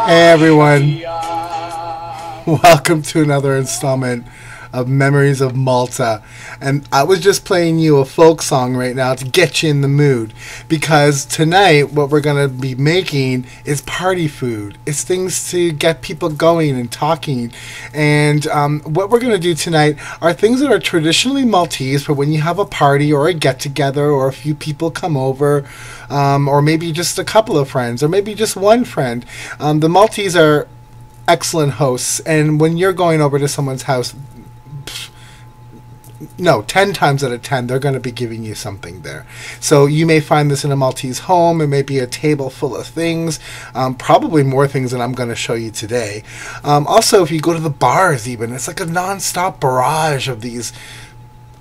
Hey everyone, welcome to another installment of Memories of Malta. And I was just playing you a folk song right now to get you in the mood, because tonight what we're going to be making is party food. It's things to get people going and talking. And what we're going to do tonight are things that are traditionally Maltese for when you have a party or a get-together or a few people come over, or maybe just a couple of friends, or maybe just one friend. The Maltese are excellent hosts, and when you're going over to someone's house, 10 times out of 10 they're going to be giving you something there. So you may find this in a Maltese home. It may be a table full of things, probably more things than I'm going to show you today. Also, if you go to the bars, even, it's like a non-stop barrage of these,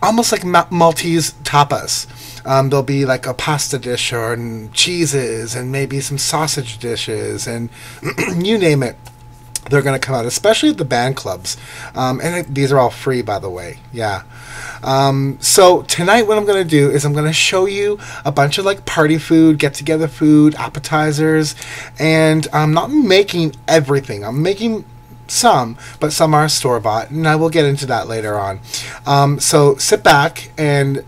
almost like Maltese tapas. There'll be like a pasta dish and cheeses and maybe some sausage dishes and you name it. They're going to come out, especially at the band clubs. These are all free, by the way. Yeah. So tonight what I'm going to do is I'm going to show you a bunch of like party food, get-together food, appetizers. And I'm not making everything. I'm making some, but some are store-bought. And I will get into that later on. So sit back and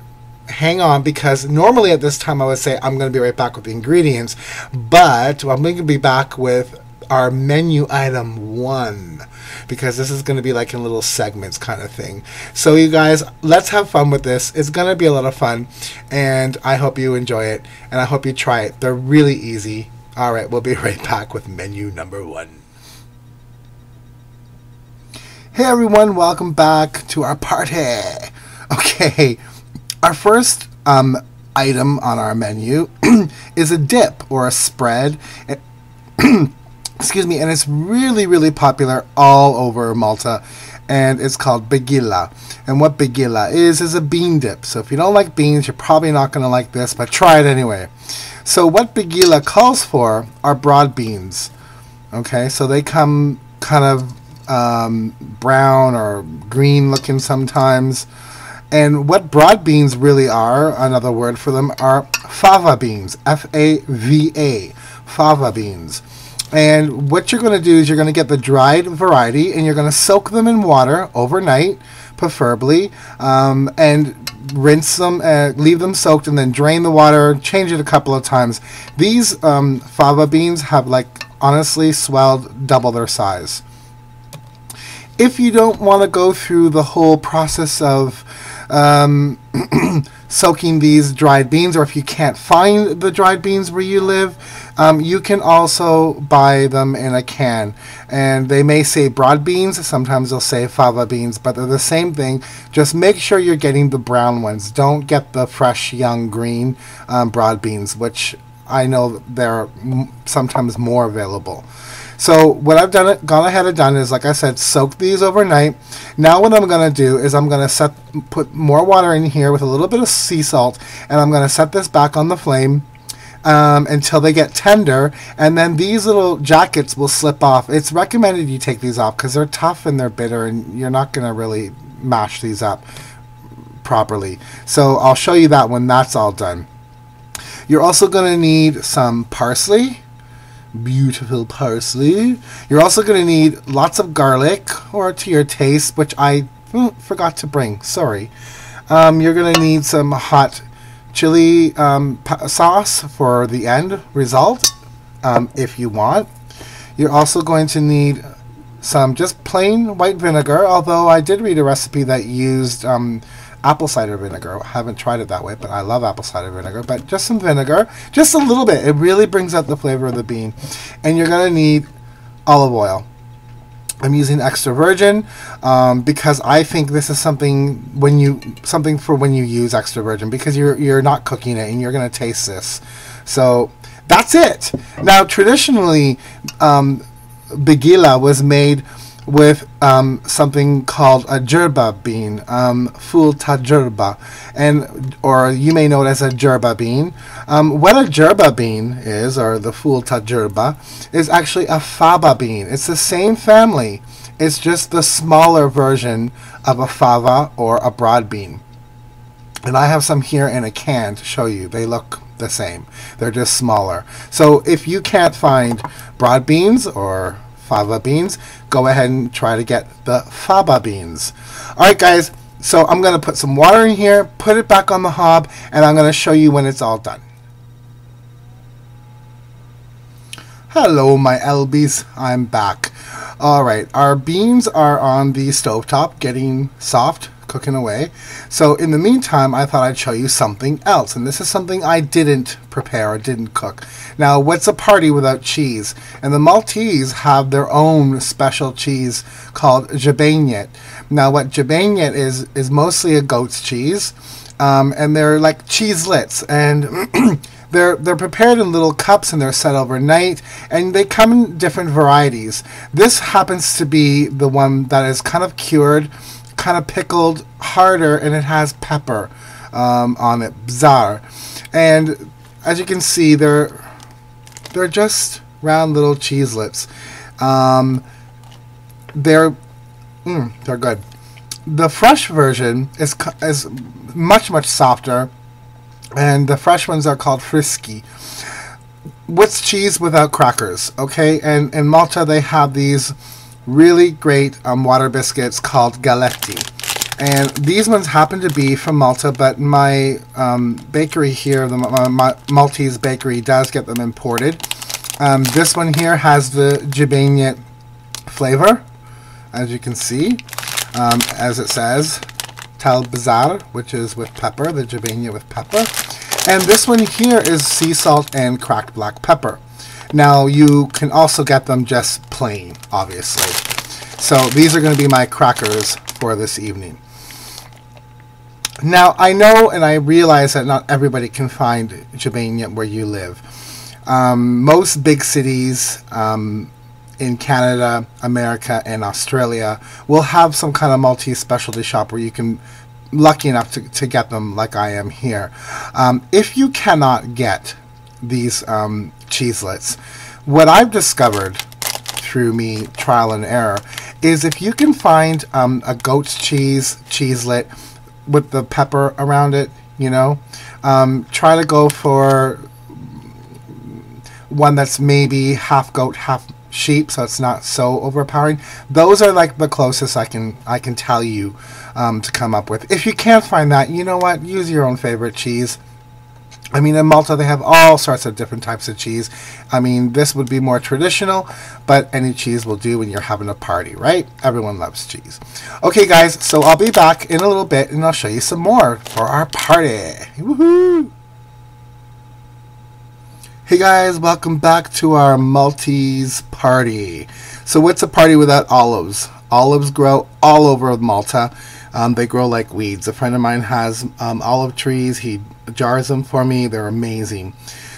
hang on, because normally at this time I would say I'm going to be right back with the ingredients. But I'm going to be back with our menu item 1, because this is going to be like in little segments kind of thing. So you guys, let's have fun with this. It's going to be a lot of fun, and I hope you enjoy it, and I hope you try it. They're really easy. Alright, we'll be right back with menu number 1. Hey everyone, welcome back to our party. Okay, our first item on our menu is a dip or a spread. Excuse me, and it's really popular all over Malta, and it's called bigilla. And what bigilla is a bean dip. So if you don't like beans, you're probably not going to like this, but try it anyway. So what bigilla calls for are broad beans. Okay, so they come kind of brown or green looking sometimes. And what broad beans really are, another word for them, are fava beans, F-A-V-A, fava beans. And what you're going to do is you're going to get the dried variety, and you're going to soak them in water overnight, preferably, and rinse them, leave them soaked, and then drain the water, change it a couple of times. These fava beans have, like, honestly swelled double their size. If you don't want to go through the whole process of soaking these dried beans, or if you can't find the dried beans where you live, you can also buy them in a can. And they may say broad beans, sometimes they'll say fava beans, but they're the same thing. Just make sure you're getting the brown ones. Don't get the fresh, young, green broad beans, which I know they're sometimes more available. So what I've gone ahead and done is, like I said, soak these overnight. Now what I'm going to do is I'm going to put more water in here with a little bit of sea salt, and I'm going to set this back on the flame until they get tender, and then these little jackets will slip off. It's recommended you take these off because they're tough and they're bitter, and you're not going to really mash these up properly. So I'll show you that when that's all done. You're also going to need some parsley. Beautiful parsley. You're also going to need lots of garlic, or to your taste, which I forgot to bring. Sorry. You're going to need some hot chili sauce for the end result, if you want. You're also going to need some just plain white vinegar, although I did read a recipe that used apple cider vinegar. I haven't tried it that way, but I love apple cider vinegar. But just some vinegar, just a little bit. It really brings out the flavor of the bean. And you're going to need olive oil. I'm using extra virgin because I think this is something for when you use extra virgin, because you're not cooking it and you're going to taste this. So that's it. Now traditionally, bigilla was made with something called a jerba bean, full tajurba, or you may know it as a jerba bean. What a jerba bean is, or the full tajurba, is actually a fava bean. It's the same family. It's just the smaller version of a fava or a broad bean. And I have some here in a can to show you. They look the same. They're just smaller. So if you can't find broad beans or fava beans, go ahead and try to get the faba beans. Alright guys, so I'm going to put some water in here, put it back on the hob, and I'm going to show you when it's all done. Hello my LBs, I'm back. Alright, our beans are on the stovetop getting soft, cooking away. So in the meantime, I thought I'd show you something else, and this is something I didn't prepare or didn't cook. Now, what's a party without cheese? And the Maltese have their own special cheese called gbejniet. Now, what gbejniet is mostly a goat's cheese, and they're like cheeslets, and they're prepared in little cups and they're set overnight, and they come in different varieties. This happens to be the one that is kind of cured, kind of pickled, harder, and it has pepper on it, bzar. And as you can see, they're just round little cheeselets. They're good. The fresh version is much softer, and the fresh ones are called frisky. What's cheese without crackers? Okay, and in Malta they have these really great water biscuits called Galecki, and these ones happen to be from Malta, but my bakery here, the Maltese bakery, does get them imported. This one here has the gbejniet flavor, as you can see, as it says, tel bzar, which is with pepper, the gbejniet with pepper, and this one here is sea salt and cracked black pepper. Now, you can also get them just plain, obviously. So these are going to be my crackers for this evening. Now, I know and I realize that not everybody can find gbejniet where you live. Most big cities in Canada, America, and Australia will have some kind of Maltese specialty shop where you can lucky enough to get them like I am here. If you cannot get these cheeselets, what I've discovered through me trial and error is if you can find a goat's cheeselet with the pepper around it, you know, try to go for one that's maybe half goat, half sheep, so it's not so overpowering. Those are like the closest I can tell you to come up with. If you can't find that, you know what, use your own favorite cheese. I mean, in Malta they have all sorts of different types of cheese. I mean, this would be more traditional, but any cheese will do when you're having a party, right? Everyone loves cheese. Okay guys, so I'll be back in a little bit and I'll show you some more for our party. Woohoo! Hey guys, welcome back to our Maltese party. So what's a party without olives? Olives grow all over Malta. They grow like weeds. A friend of mine has olive trees. He jars them for me. They're amazing.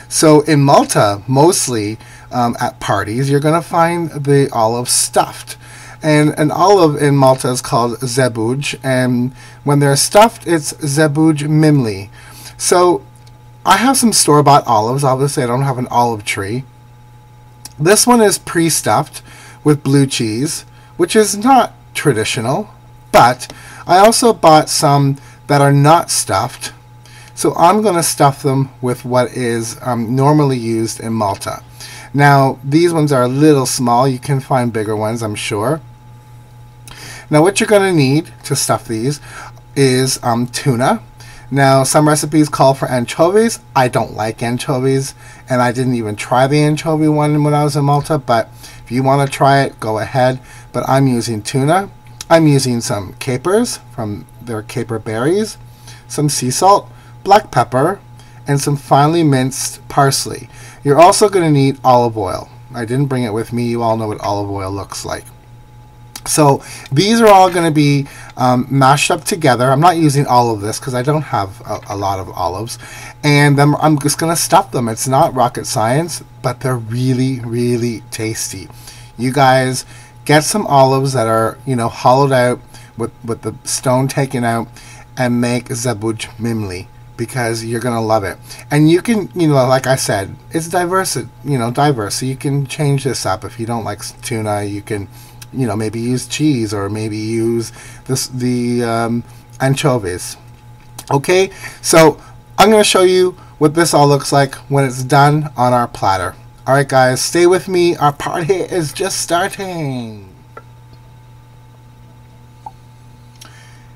So in Malta, mostly at parties, you're going to find the olive stuffed. And an olive in Malta is called zebbug. And when they're stuffed, it's zebbug mimli. So I have some store-bought olives. Obviously, I don't have an olive tree. This one is pre-stuffed with blue cheese, which is not traditional, but I also bought some that are not stuffed. So I'm going to stuff them with what is normally used in Malta. Now, these ones are a little small. You can find bigger ones, I'm sure. Now, what you're going to need to stuff these is tuna. Now, some recipes call for anchovies. I don't like anchovies, and I didn't even try the anchovy one when I was in Malta, but if you want to try it, go ahead. But I'm using tuna. I'm using some capers from their caper berries, some sea salt, black pepper, and some finely minced parsley. You're also going to need olive oil. I didn't bring it with me. You all know what olive oil looks like. So these are all going to be mashed up together. I'm not using all of this because I don't have a lot of olives. And then I'm just going to stuff them. It's not rocket science, but they're really, really tasty. You guys get some olives that are, you know, hollowed out with the stone taken out and make zebbug mimli, because you're going to love it. And you can, you know, like I said, it's diverse, you know, diverse. So you can change this up. If you don't like tuna, you can, you know, maybe use cheese, or maybe use the anchovies. Okay, so I'm going to show you what this all looks like when it's done on our platter. Alright guys, stay with me. Our party is just starting.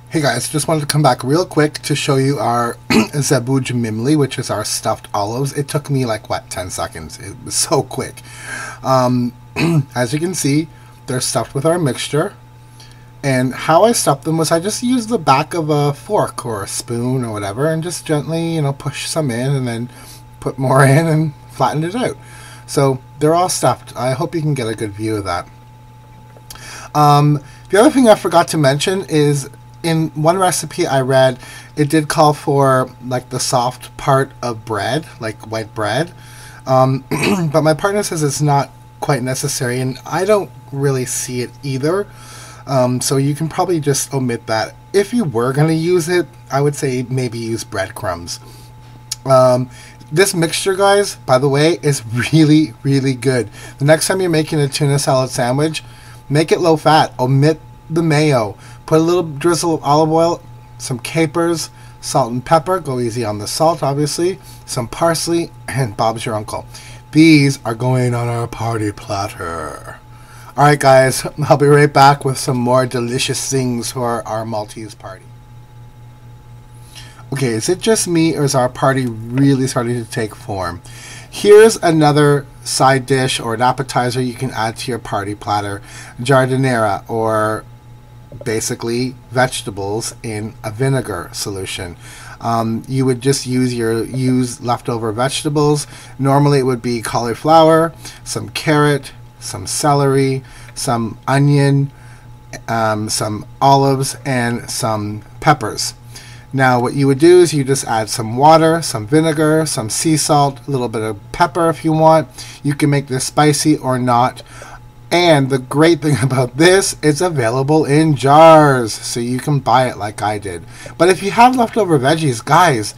Hey guys, just wanted to come back real quick to show you our zebbug mimli, which is our stuffed olives. It took me like, what, 10 seconds. It was so quick. As you can see, they're stuffed with our mixture. And how I stuffed them was I just used the back of a fork or a spoon or whatever and just gently, you know, push some in and then put more in and flattened it out. So they're all stuffed. I hope you can get a good view of that. The other thing I forgot to mention is in one recipe I read, it did call for like the soft part of bread, like white bread. But my partner says it's not quite necessary, and I don't really see it either. So you can probably just omit that. If you were going to use it, I would say maybe use breadcrumbs. This mixture, guys, by the way, is really, really good. The next time you're making a tuna salad sandwich, make it low fat. Omit the mayo. Put a little drizzle of olive oil, some capers, salt and pepper. Go easy on the salt, obviously. Some parsley, and Bob's your uncle. These are going on our party platter. Alright guys, I'll be right back with some more delicious things for our Maltese party. Okay, is it just me or is our party really starting to take form? Here's another side dish or an appetizer you can add to your party platter. Giardiniera, or basically vegetables in a vinegar solution. You would just use leftover vegetables. Normally it would be cauliflower, some carrot, some celery, some onion, some olives, and some peppers. Now what you would do is you just add some water, some vinegar, some sea salt, a little bit of pepper if you want. You can make this spicy or not. And the great thing about this, it's available in jars, so you can buy it like I did. But if you have leftover veggies, guys,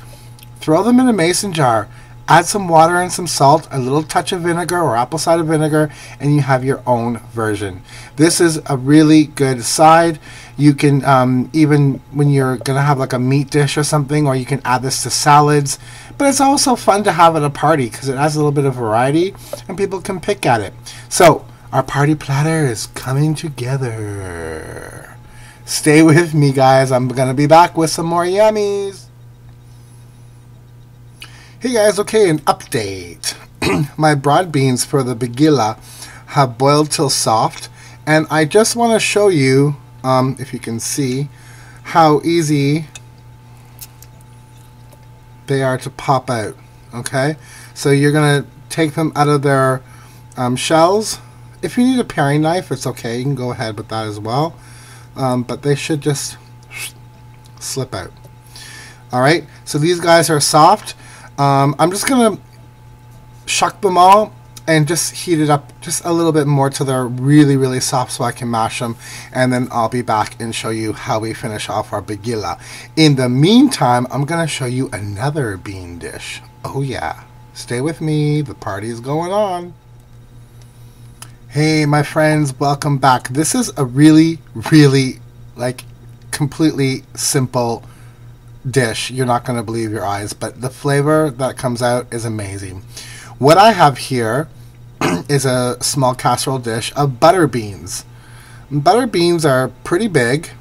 throw them in a mason jar. Add some water and some salt, a little touch of vinegar or apple cider vinegar, and you have your own version. This is a really good side. You can, even when you're going to have like a meat dish or something, or you can add this to salads. But it's also fun to have at a party because it adds a little bit of variety and people can pick at it. So, our party platter is coming together. Stay with me, guys. I'm going to be back with some more yummies. Hey guys, okay, an update. My broad beans for the bigilla have boiled till soft, and I just want to show you, if you can see, how easy they are to pop out. Okay, so you're going to take them out of their shells. If you need a paring knife, it's okay, you can go ahead with that as well, but they should just slip out. Alright, so these guys are soft. I'm just going to shuck them all and just heat it up just a little bit more till they're really, really soft so I can mash them. And then I'll be back and show you how we finish off our bigilla. In the meantime, I'm going to show you another bean dish. Oh yeah, stay with me. The party is going on. Hey, my friends, welcome back. This is a really, really, like, completely simple dish. You're not going to believe your eyes, but the flavor that comes out is amazing. What I have here is a small casserole dish of butter beans. Butter beans are pretty big.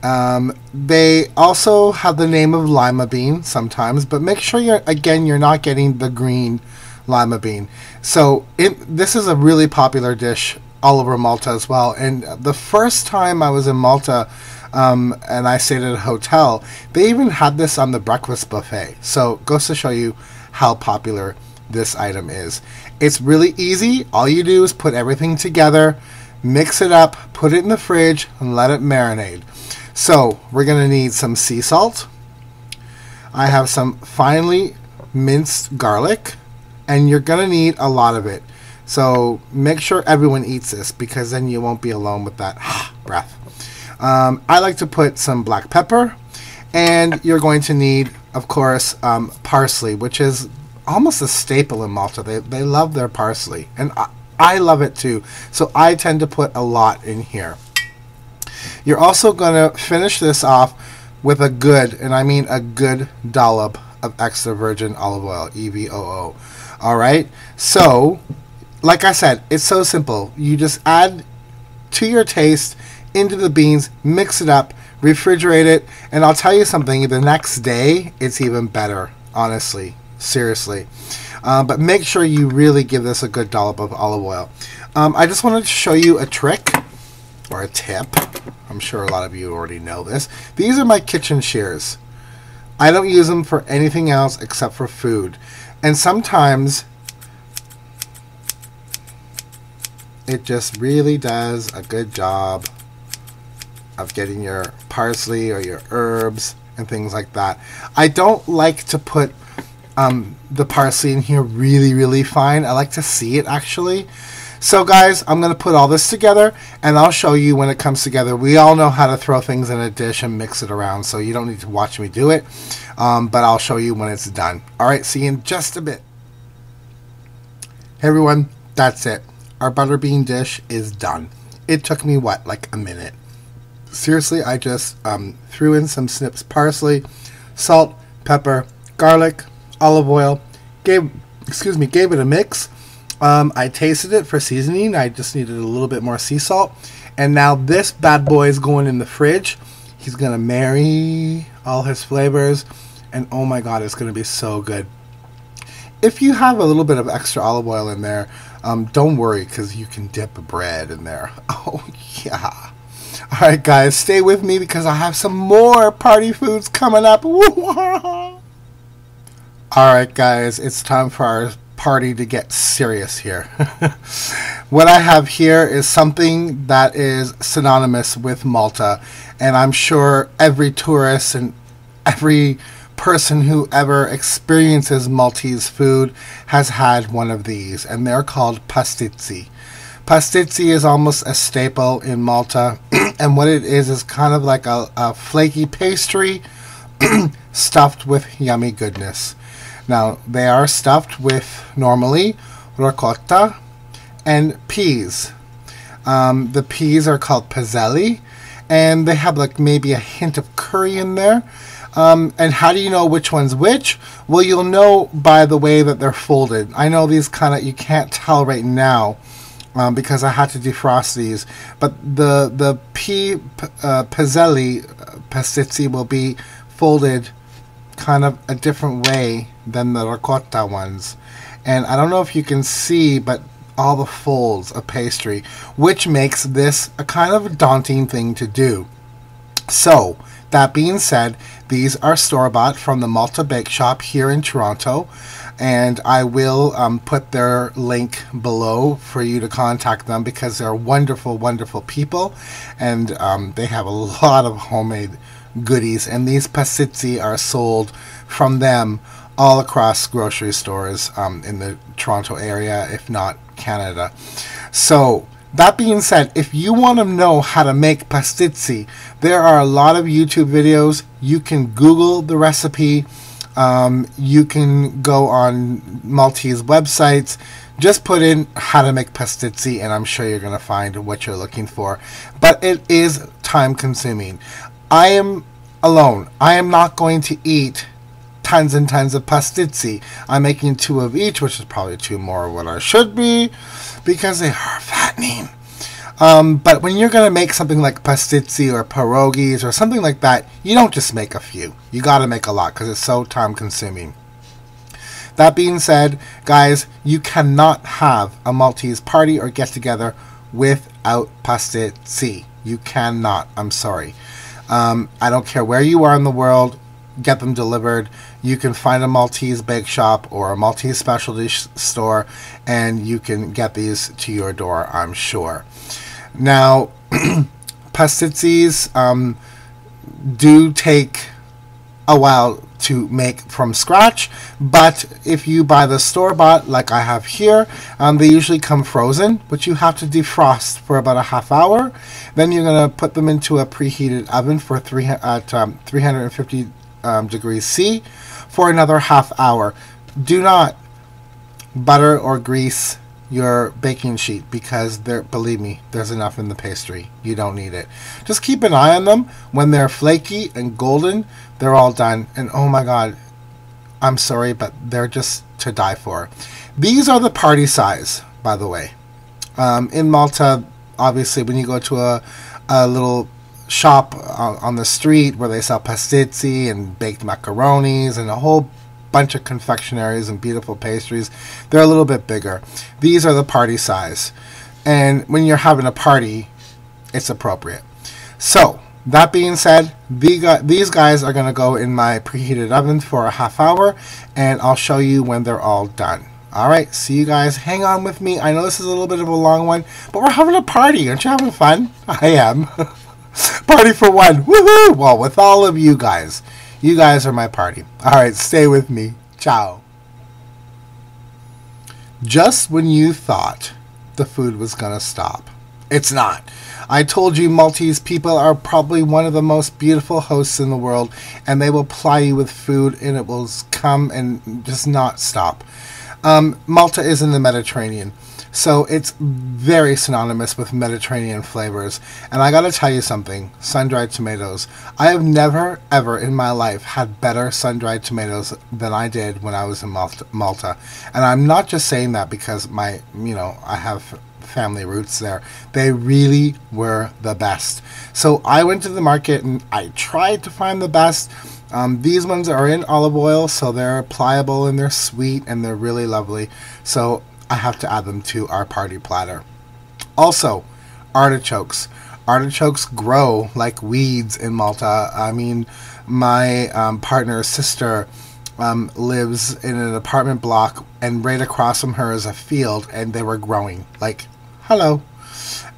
They also have the name of lima bean sometimes, but make sure you're not getting the green lima bean. So this is a really popular dish all over Malta as well. And the first time I was in Malta, and I stayed at a hotel, they even had this on the breakfast buffet. So goes to show you how popular this item is. It's really easy. All you do is put everything together, mix it up, put it in the fridge, and let it marinate. So we're going to need some sea salt. I have some finely minced garlic, and you're going to need a lot of it. So make sure everyone eats this, because then you won't be alone with that breath. I like to put some black pepper, and you're going to need, of course, parsley, which is almost a staple in Malta. They love their parsley, and I love it too. So I tend to put a lot in here. You're also going to finish this off with a good, and I mean a good dollop of extra virgin olive oil, EVOO. All right. So, like I said, it's so simple. You just add to your taste into the beans, mix it up, refrigerate it, and I'll tell you something, the next day it's even better, honestly, seriously. But make sure you really give this a good dollop of olive oil. I just wanted to show you a trick or a tip. I'm sure a lot of you already know this. These are my kitchen shears. I don't use them for anything else except for food. And sometimes it just really does a good job of getting your parsley or your herbs and things like that. I don't like to put the parsley in here really fine. I like to see it actually. So guys, I'm going to put all this together and I'll show you when it comes together. We all know how to throw things in a dish and mix it around, so you don't need to watch me do it. But I'll show you when it's done. Alright, see you in just a bit. Hey everyone, that's it. Our butter bean dish is done. It took me, what, like a minute. Seriously, I just threw in some snips parsley, salt, pepper, garlic, olive oil, gave it a mix. I tasted it for seasoning. I just needed a little bit more sea salt. And now this bad boy is going in the fridge. He's going to marry all his flavors. And oh my god, it's going to be so good. If you have a little bit of extra olive oil in there, don't worry, because you can dip bread in there. Oh yeah. Alright guys, stay with me because I have some more party foods coming up. Alright guys, it's time for our party to get serious here. What I have here is something that is synonymous with Malta, and I'm sure every tourist and every person who ever experiences Maltese food has had one of these, and they're called pastizzi. Pastizzi is almost a staple in Malta, and what it is kind of like a flaky pastry stuffed with yummy goodness. Now, they are stuffed with, normally, ricotta and peas. The peas are called pizzelli, and they have like maybe a hint of curry in there. And how do you know which one's which? Well, you'll know by the way that they're folded. I know these kind of, you can't tell right now because I had to defrost these. But the pizzelli pastizzi will be folded kind of a different way than the ricotta ones. And I don't know if you can see, but all the folds of pastry, which makes this a kind of a daunting thing to do. So, that being said, these are store-bought from the Malta Bake Shop here in Toronto, and I will put their link below for you to contact them because they're wonderful, wonderful people, and they have a lot of homemade goodies, and these pastizzi are sold from them all across grocery stores in the Toronto area, if not Canada. So, that being said, if you want to know how to make pastizzi, there are a lot of YouTube videos. You can Google the recipe. You can go on Maltese websites. Just put in how to make pastizzi, and I'm sure you're going to find what you're looking for. But it is time consuming. I am alone. I am not going to eat tons and tons of pastizzi. I'm making 2 of each, which is probably 2 more of what I should be, because they are fattening. But when you're going to make something like pastizzi or pierogies or something like that, you don't just make a few. You got to make a lot because it's so time consuming. That being said, guys, you cannot have a Maltese party or get together without pastizzi. You cannot. I'm sorry. I don't care where you are in the world. Get them delivered. You can find a Maltese bake shop or a Maltese specialty store, and you can get these to your door, I'm sure. Now, pastizzis do take a while to make from scratch, but if you buy the store-bought like I have here, they usually come frozen, but you have to defrost for about a half hour. Then you're going to put them into a preheated oven for 350 degrees C for another half hour. Do not butter or grease your baking sheet because believe me, there's enough in the pastry. You don't need it. Just keep an eye on them. When they're flaky and golden, they're all done. And oh my god, I'm sorry, but they're just to die for. These are the party size, by the way. In Malta, obviously, when you go to a little shop on the street where they sell pastizzi and baked macaronis and a whole bunch of confectionaries and beautiful pastries, they're a little bit bigger. These are the party size. And when you're having a party, it's appropriate. So, that being said, these guys are going to go in my preheated oven for a half hour, and I'll show you when they're all done. Alright, see you guys. Hang on with me. I know this is a little bit of a long one, but we're having a party. Aren't you having fun? I am. Party for one. Woohoo! Well, with all of you guys. You guys are my party. Alright, stay with me. Ciao. Just when you thought the food was going to stop, it's not. I told you Maltese people are probably one of the most beautiful hosts in the world, and they will ply you with food and it will come and just not stop. Malta is in the Mediterranean, so it's very synonymous with Mediterranean flavors. And I gotta tell you something, sun-dried tomatoes. I have never, ever in my life had better sun-dried tomatoes than I did when I was in Malta. And I'm not just saying that because I have family roots there. They really were the best. So I went to the market and I tried to find the best. These ones are in olive oil, so they're pliable and they're sweet and they're really lovely. So I have to add them to our party platter. Also, artichokes. Artichokes grow like weeds in Malta. I mean, my partner's sister lives in an apartment block, and right across from her is a field, and they were growing. Like, hello.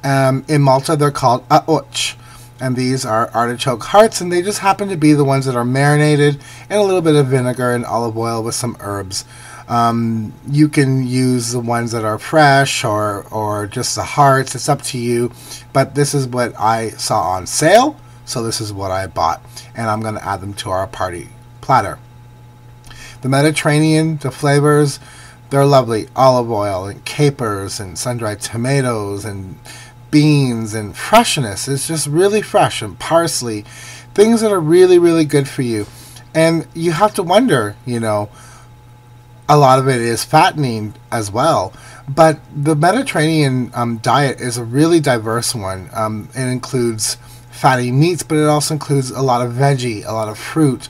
In Malta, they're called hobz. And these are Artichoke Hearts, and they just happen to be the ones that are marinated in a little bit of vinegar and olive oil with some herbs. You can use the ones that are fresh or just the hearts. It's up to you. But this is what I saw on sale, so this is what I bought. And I'm going to add them to our party platter. The Mediterranean, the flavors, they're lovely. Olive oil and capers and sun-dried tomatoes and beans and freshness. It's just really fresh, and parsley, things that are really, really good for you. And you have to wonder, a lot of it is fattening as well. But the Mediterranean diet is a really diverse one. It includes fatty meats, but it also includes a lot of veggie, a lot of fruit,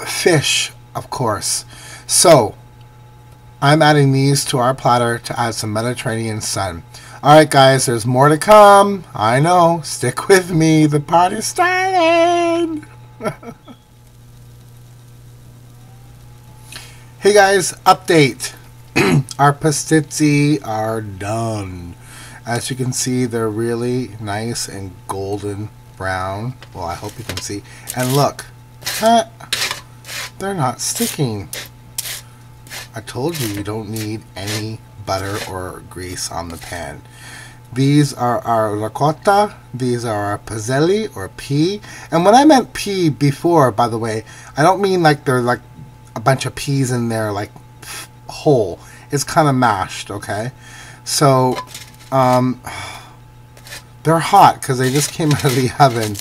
fish, of course. So I'm adding these to our platter to add some Mediterranean sun. Alright guys, there's more to come. I know. Stick with me. The party's starting. Hey guys, update. Our pastizzi are done. As you can see, they're really nice and golden brown. Well, I hope you can see. And look, they're not sticking. I told you you don't need any butter or grease on the pan. These are our ricotta. These are our pizzelli or pea. And when I meant pea before, by the way, I don't mean like they're like a bunch of peas in there like whole. It's kind of mashed, okay? So they're hot because they just came out of the oven.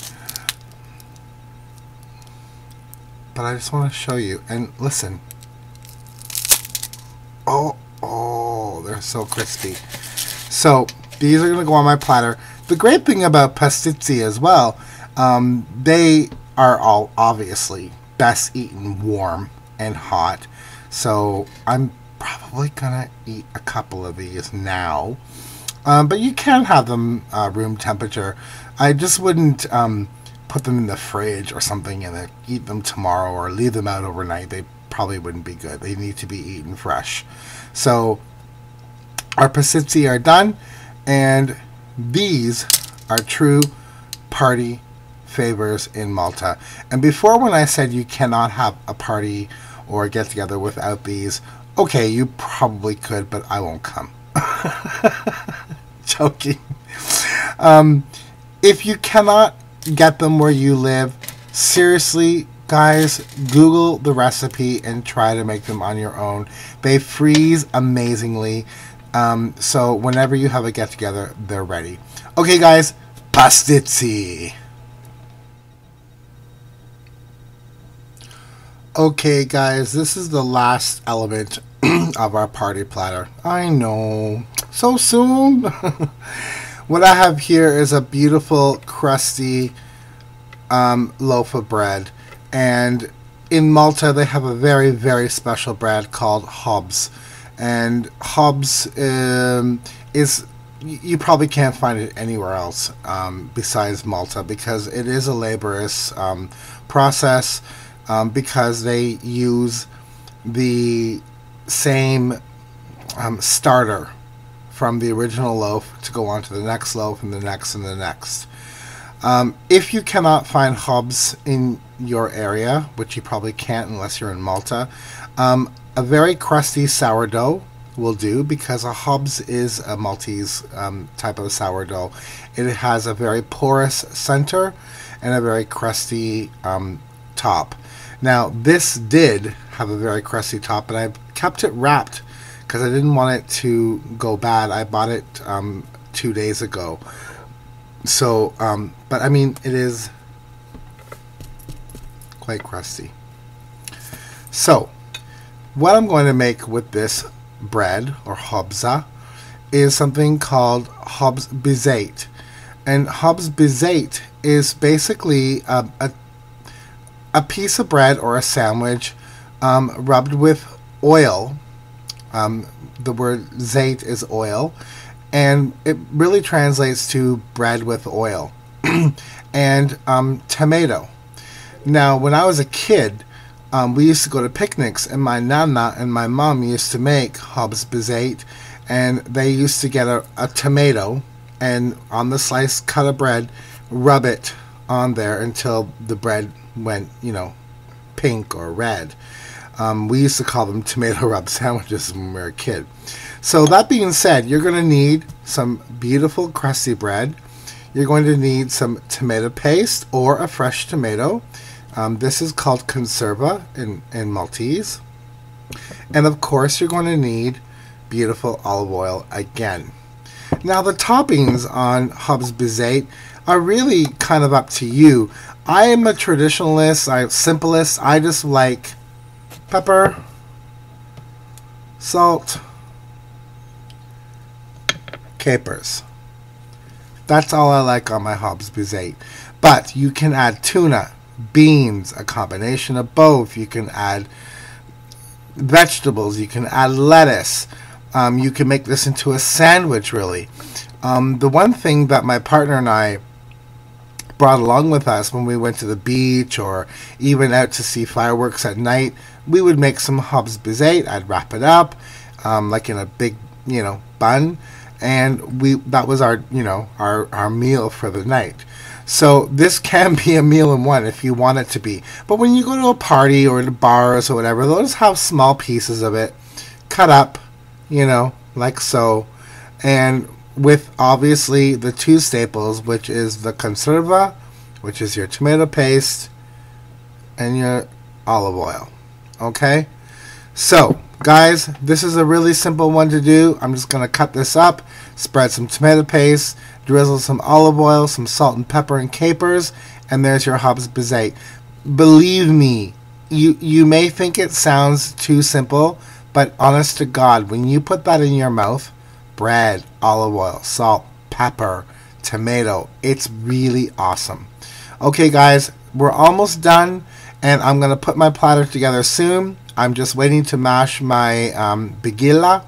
But I just want to show you. And listen. Oh, they're so crispy. So these are going to go on my platter. The great thing about pastizzi as well, they are all obviously best eaten warm and hot. So I'm probably going to eat a couple of these now. But you can have them room temperature. I just wouldn't put them in the fridge or something and then eat them tomorrow or leave them out overnight. They probably wouldn't be good. They need to be eaten fresh. So our pastizzi are done, and these are true party favors in Malta. And before, when I said you cannot have a party or get together without these, okay, you probably could, but I won't come. Joking. If you cannot get them where you live, seriously, guys, Google the recipe and try to make them on your own. They freeze amazingly. So whenever you have a get-together, they're ready. Okay, guys, pastizzi. Okay, guys, this is the last element of our party platter. I know, so soon. What I have here is a beautiful, crusty loaf of bread. And in Malta, they have a very, very special bread called hobz. And hobz is, you probably can't find it anywhere else besides Malta, because it is a laborious process, because they use the same starter from the original loaf to go on to the next loaf and the next and the next. If you cannot find hobz in your area, which you probably can't unless you're in Malta, a very crusty sourdough will do, because a hobz is a Maltese type of sourdough. It has a very porous center and a very crusty top. Now, this did have a very crusty top, and I kept it wrapped because I didn't want it to go bad. I bought it 2 days ago. So, but I mean, it is quite crusty. So, what I'm going to make with this bread, or hobza, is something called hobz biz-zejt. And hobz biz-zejt is basically a piece of bread or a sandwich rubbed with oil. The word zejt is oil, and it really translates to bread with oil. And tomato. Now, when I was a kid, we used to go to picnics, and my nana and my mom used to make hobz biz-zejt, and they used to get a tomato, and on the sliced cut of bread, rub it on there until the bread went, you know, pink or red. We used to call them tomato rub sandwiches when we were a kid. So that being said, you're going to need some beautiful crusty bread. You're going to need some tomato paste or a fresh tomato. This is called conserva in Maltese. And of course, you're going to need beautiful olive oil again. Now, the toppings on hobz biz-zejt are really kind of up to you. I am a traditionalist, simplest. I just like pepper, salt, capers. That's all I like on my hobz biz-zejt. But you can add tuna, beans, a combination of both. You can add vegetables. You can add lettuce. You can make this into a sandwich, really. The one thing that my partner and I brought along with us when we went to the beach or even out to see fireworks at night, we would make some hobz biz-zejt. I'd wrap it up like in a big, bun, and that was our, our meal for the night. So this can be a meal in one if you want it to be. But when you go to a party or to bars or whatever, they'll just have small pieces of it cut up, like so, and with obviously the two staples, which is the conserva, which is your tomato paste, and your olive oil. Okay? So, guys, this is a really simple one to do. I'm just going to cut this up, spread some tomato paste, drizzle some olive oil, some salt and pepper and capers, and there's your hobz biz-zejt. Believe me, you may think it sounds too simple, but honest to God, when you put that in your mouth, bread, olive oil, salt, pepper, tomato, it's really awesome. Okay, guys, we're almost done, and I'm going to put my platter together soon. I'm just waiting to mash my bigilla,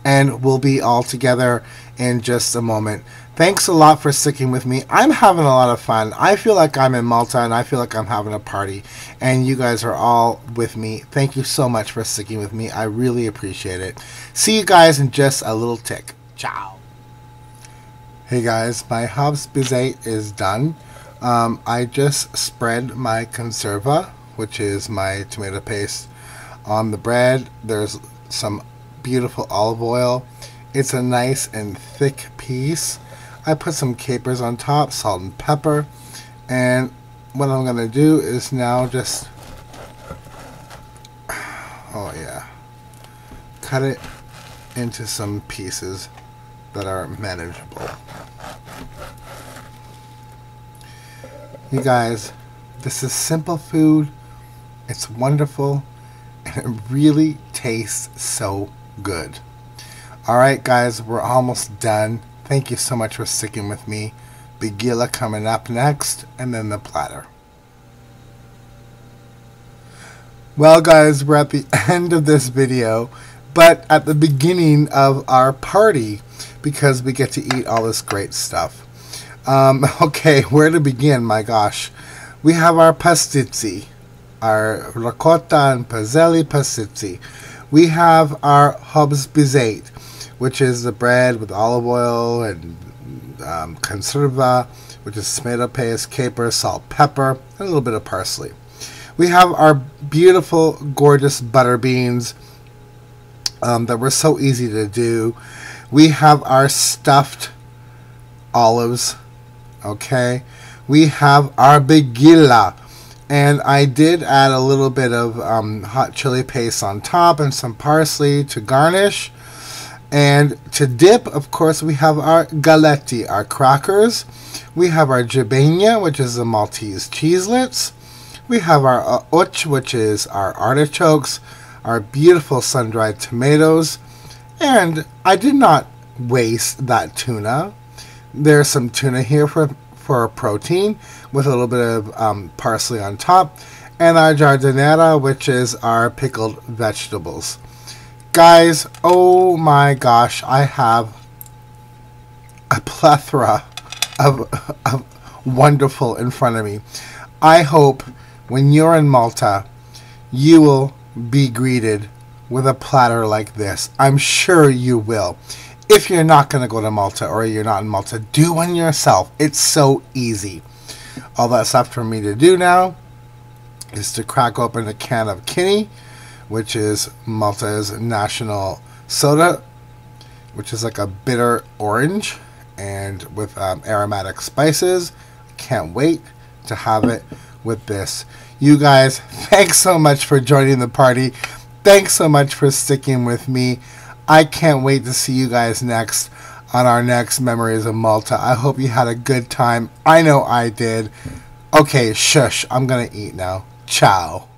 and we'll be all together in just a moment. Thanks a lot for sticking with me. I'm having a lot of fun. I feel like I'm in Malta, and I feel like I'm having a party, and you guys are all with me. Thank you so much for sticking with me. I really appreciate it. See you guys in just a little tick. Ciao. Hey guys, my hobz biz-zejt is done. I just spread my conserva, which is my tomato paste, on the bread. There's some beautiful olive oil. It's a nice and thick piece. I put some capers on top, salt and pepper, and what I'm going to do is now just, cut it into some pieces that are manageable. You guys, this is simple food, It's wonderful, and it really tastes so good. Alright guys, we're almost done. Thank you so much for sticking with me. Bigilla coming up next, and then the platter. Well guys, we're at the end of this video, but at the beginning of our party, because we get to eat all this great stuff. Okay, where to begin? My gosh. We have our pastizzi, our ricotta and pastizzi. We have our hobz biz-zejt, which is the bread with olive oil and conserva, which is tomato paste, caper, salt, pepper, and a little bit of parsley. We have our beautiful, gorgeous butter beans that were so easy to do. We have our stuffed olives. Okay, we have our bigilla, and I did add a little bit of hot chili paste on top and some parsley to garnish. And to dip, of course, we have our galletti, our crackers. We have our gbejniet, which is the Maltese cheeslets. We have our withh, which is our artichokes, our beautiful sun-dried tomatoes. And I did not waste that tuna. There's some tuna here for protein with a little bit of parsley on top. And our Giardiniera, which is our pickled vegetables. Guys, oh my gosh, I have a plethora of wonderful in front of me. I hope when you're in Malta, you will be greeted with a platter like this. I'm sure you will. If you're not going to go to Malta or you're not in Malta, do one yourself. It's so easy. All that's left for me to do now is to crack open a can of Kinney, which is Malta's national soda, which is like a bitter orange and with aromatic spices. I can't wait to have it with this. You guys, thanks so much for joining the party. Thanks so much for sticking with me. I can't wait to see you guys next on our next Memories of Malta. I hope you had a good time. I know I did. Okay, shush. I'm going to eat now. Ciao.